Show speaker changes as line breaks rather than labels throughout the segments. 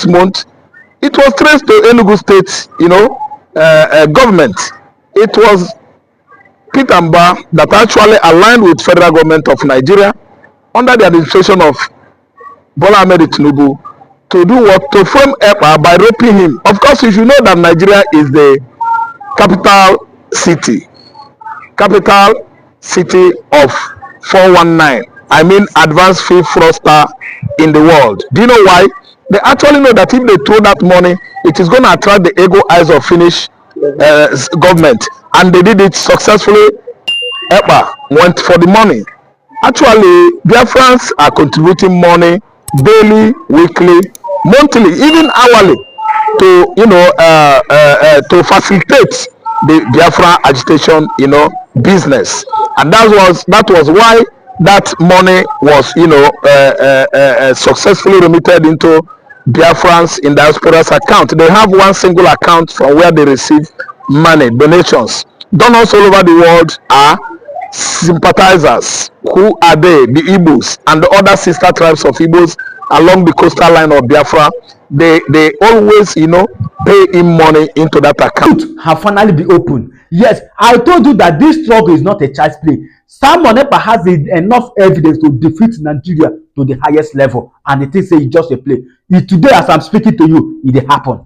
6 months, it was traced to Enugu State, government. It was Peter Mba that actually aligned with federal government of Nigeria under the administration of Americ to do what? To frame Ekpa by raping him. Of course, you should know that Nigeria is the capital city of 419. I mean, advanced field fraudster in the world. Do you know why? They actually know that if they throw that money, it is going to attract the ego eyes of Finnish government, and they did it successfully. Ekpa went for the money. Actually, Biafrans are contributing money daily, weekly, monthly, even hourly to to facilitate the Biafra agitation business, and that was why that money was successfully remitted into Biafrans in diaspora's account. They have one single account from where they receive money, donations. Donors all over the world are sympathizers. Who are they? The Igbos and the other sister tribes of Igbos along the coastal line of Biafra. They always pay in money into that account.
Have finally been opened. Yes, I told you that this struggle is not a child's play. Simon Ekpa has enough evidence to defeat Nigeria to the highest level, and the thing say it's just a play. Today, as I'm speaking to you, it happened.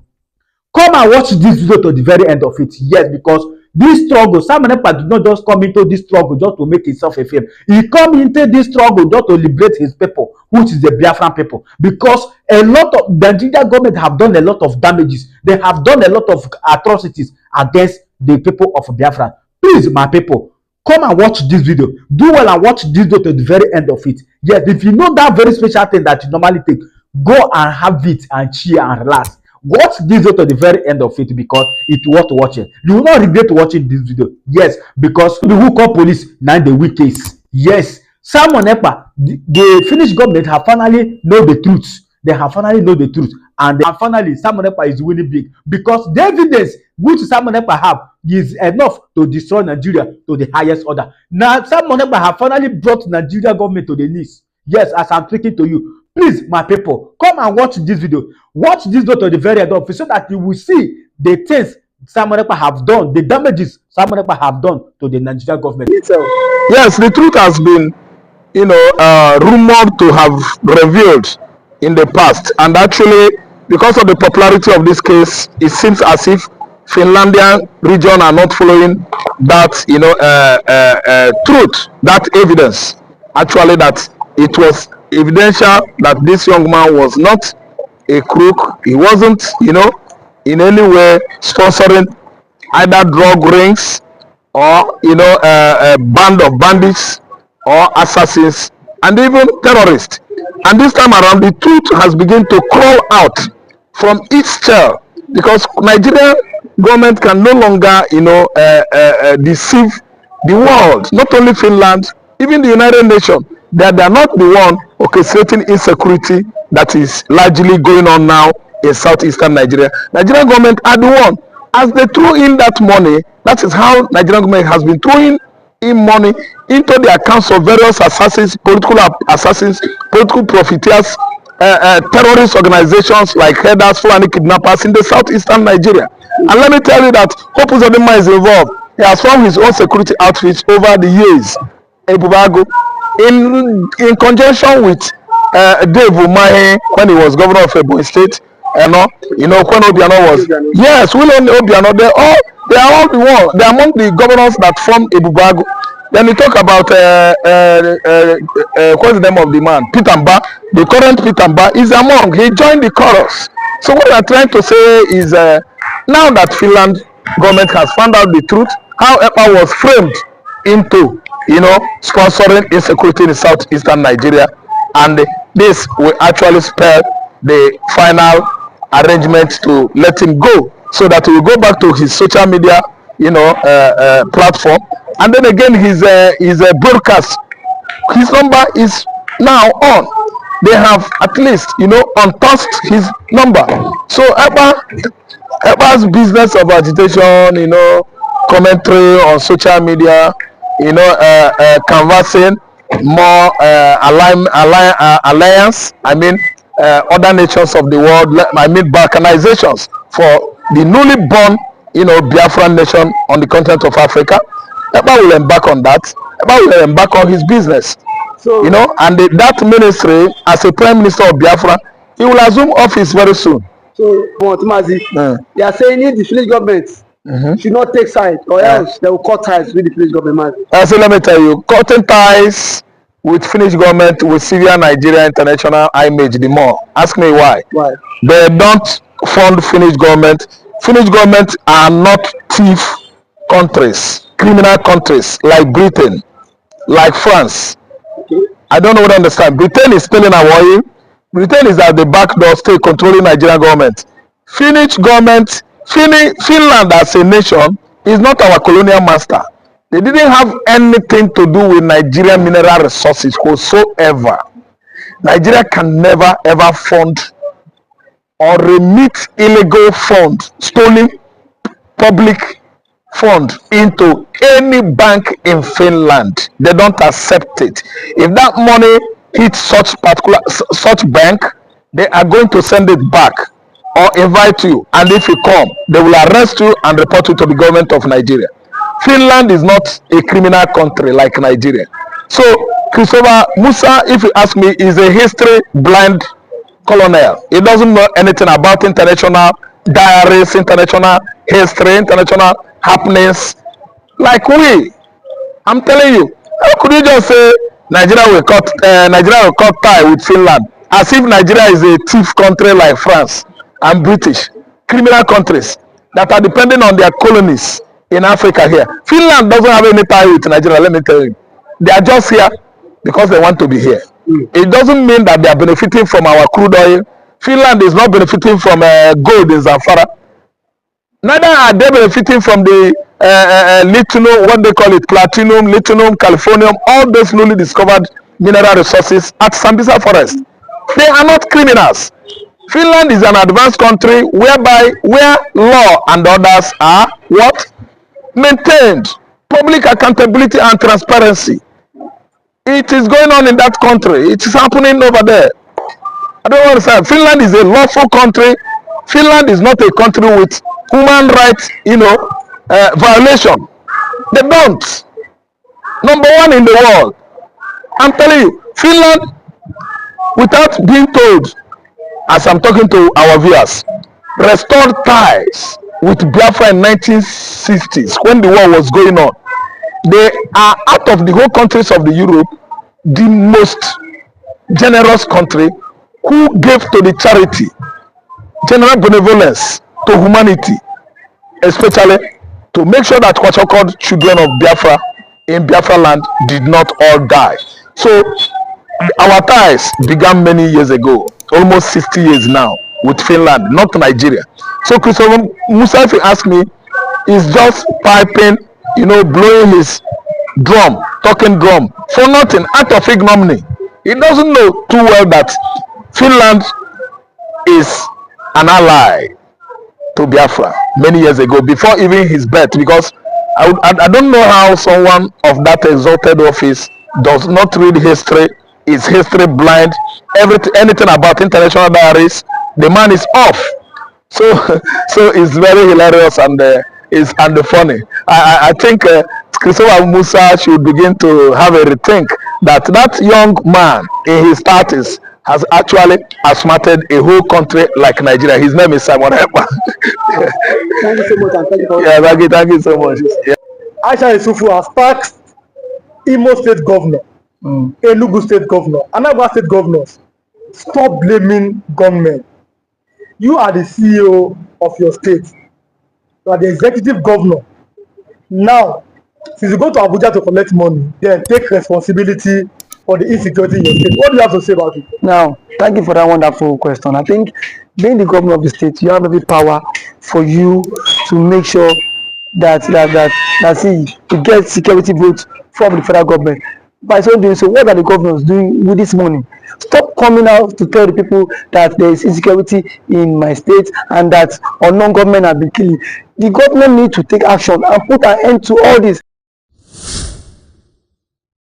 Come and watch this video to the very end of it. Yes, because this struggle, Simon Ekpa did not just come into this struggle just to make himself a fame. He come into this struggle just to liberate his people, which is the Biafran people. Because a lot of the Nigerian government have done a lot of damages. They have done a lot of atrocities against the people of Biafra. Please, my people, come and watch this video. Do well and watch this video to the very end of it. Yes, if you know that very special thing that you normally take, go and have it and cheer and relax. Watch this video to the very end of it because it's worth watching. You will not regret watching this video. Yes, because the who call police now the weak case. Yes, Simon Ekpa, the Finnish government have finally know the truth. They have finally know the truth, and finally Simon Ekpa is winning big because the evidence which Simon Ekpa have is enough to destroy Nigeria to the highest order. Now Simon Ekpa have finally brought Nigeria government to the knees. Yes, as I'm speaking to you, please, my people, come and watch this video. Watch this video to the very end of it so that you will see the things Simon Ekpa have done, the damages Simon Ekpa have done to the Nigerian government.
Yes, the truth has been, rumored to have revealed in the past, and actually, because of the popularity of this case, it seems as if Finlandian region are not following that, truth, that evidence. Actually, that it was evidential that this young man was not a crook. He wasn't, in any way sponsoring either drug rings or, a band of bandits or assassins and even terrorists. And this time around, the truth has begun to crawl out from its shell, because Nigerian government can no longer, deceive the world. Not only Finland, even the United Nations. That they are not the one orchestrating insecurity that is largely going on now in southeastern Nigeria. Nigerian government are the one. As they throw in that money, that is how Nigerian government has been throwing in money into the accounts of various assassins, political profiteers, terrorist organizations like headers, Fulani kidnappers in the southeastern Nigeria. And let me tell you that Hope Uzodinma is involved. He has formed his own security outfits over the years. Ebubago, in conjunction with Dave Umahi when he was governor of Ebonyi State, when Obiano was, yes, William Obiano, they are all the one. They are among the governors that formed Ebubago. Then we talk about what's the name of the man, Peter Mba. The current Peter Mba is among. He joined the chorus. So what we are trying to say is, now that Finland government has found out the truth, how Ekpa was framed into, sponsoring insecurity in southeastern Nigeria, and this will actually spell the final arrangement to let him go, so that he will go back to his social media, platform, and then again his broadcast. His number is now on. They have at least, untouched his number. So Ekpa's business of agitation, commentary on social media, canvassing more alliance. I mean, other nations of the world, I mean balkanizations for the newly born, Biafran nation on the continent of Africa. Ekpa will embark on that. Ekpa will embark on his business. So, and that ministry, as a prime minister of Biafra, he will assume office very soon.
So, Mazi, they are saying if the Finnish government should not take side, or else they will cut ties with the Finnish government.
So let me tell you, cutting ties with Finnish government will severe Nigeria international image the more. Ask me why.
Why?
They don't fund Finnish government. Finnish government are not thief countries, criminal countries like Britain, like France.
Okay.
I don't know what I understand. Britain is stealing our oil. Britain is at the back door, still controlling Nigerian government. Finnish government, Finland as a nation is not our colonial master. They didn't have anything to do with Nigerian mineral resources whatsoever. Nigeria can never ever fund or remit illegal fund, stolen public fund into any bank in Finland. They don't accept it. If that money hits such bank, they are going to send it back or invite you, and if you come, they will arrest you and report you to the government of Nigeria. Finland is not a criminal country like Nigeria. So Christopher Musa, if you ask me, is a history blind colonel. He doesn't know anything about international diaries, international history, international happenings like we. I'm telling you, how could you just say Nigeria will cut tie with Finland, as if Nigeria is a thief country like France and British, criminal countries that are depending on their colonies in Africa here. Finland doesn't have any tie with Nigeria, let me tell you. They are just here because they want to be here. It doesn't mean that they are benefiting from our crude oil. Finland is not benefiting from gold in Zamfara. Neither are they benefiting from the lithium, what they call it, platinum, lithium, californium, all those newly discovered mineral resources at Sambisa Forest. They are not criminals. Finland is an advanced country where law and orders are what? Maintained. Public accountability and transparency. It is going on in that country. It is happening over there. I don't understand. Finland is a lawful country. Finland is not a country with human rights, violation. They don't. Number one in the world. I'm telling you, Finland, without being told, as I'm talking to our viewers, restored ties with Biafra in 1960s when the war was going on. They are, out of the whole countries of the Europe, the most generous country who gave to the charity, general benevolence to humanity, especially to make sure that what are called children of Biafra in Biafra land did not all die. So our ties began many years ago, almost 60 years now, with Finland, not Nigeria. So Christopher Musa, if you ask me, is just piping, blowing his drum, talking drum for nothing, out of ignominy. He doesn't know too well that Finland is an ally to Biafra many years ago, before even his birth, because I don't know how someone of that exalted office does not read history, is history blind, anything about international diaries, the man is off. So it's very hilarious and funny. I think Christopher Musa should begin to have a rethink that young man in his 30s has actually asthmated a whole country like Nigeria. His name is Simon Ekpa.
Thank you so much, and thank you for
thank you so much. Yeah.
Aisha Isufu has tasked Imo State Governor, Enugu State Governor, Anambra State Governors, stop blaming gunmen. You are the CEO of your state. You are the executive governor. Now, since you go to Abuja to collect money, then take responsibility for the insecurity in your state. What do you have to say about it?
Now, thank you for that wonderful question. I think being the governor of the state, you have every power for you to make sure that you get security votes from the federal government. By so doing so, what are the governors doing with this money? Stop coming out to tell the people that there is insecurity in my state and that unknown government have been killing. The government need to take action and put an end to all this.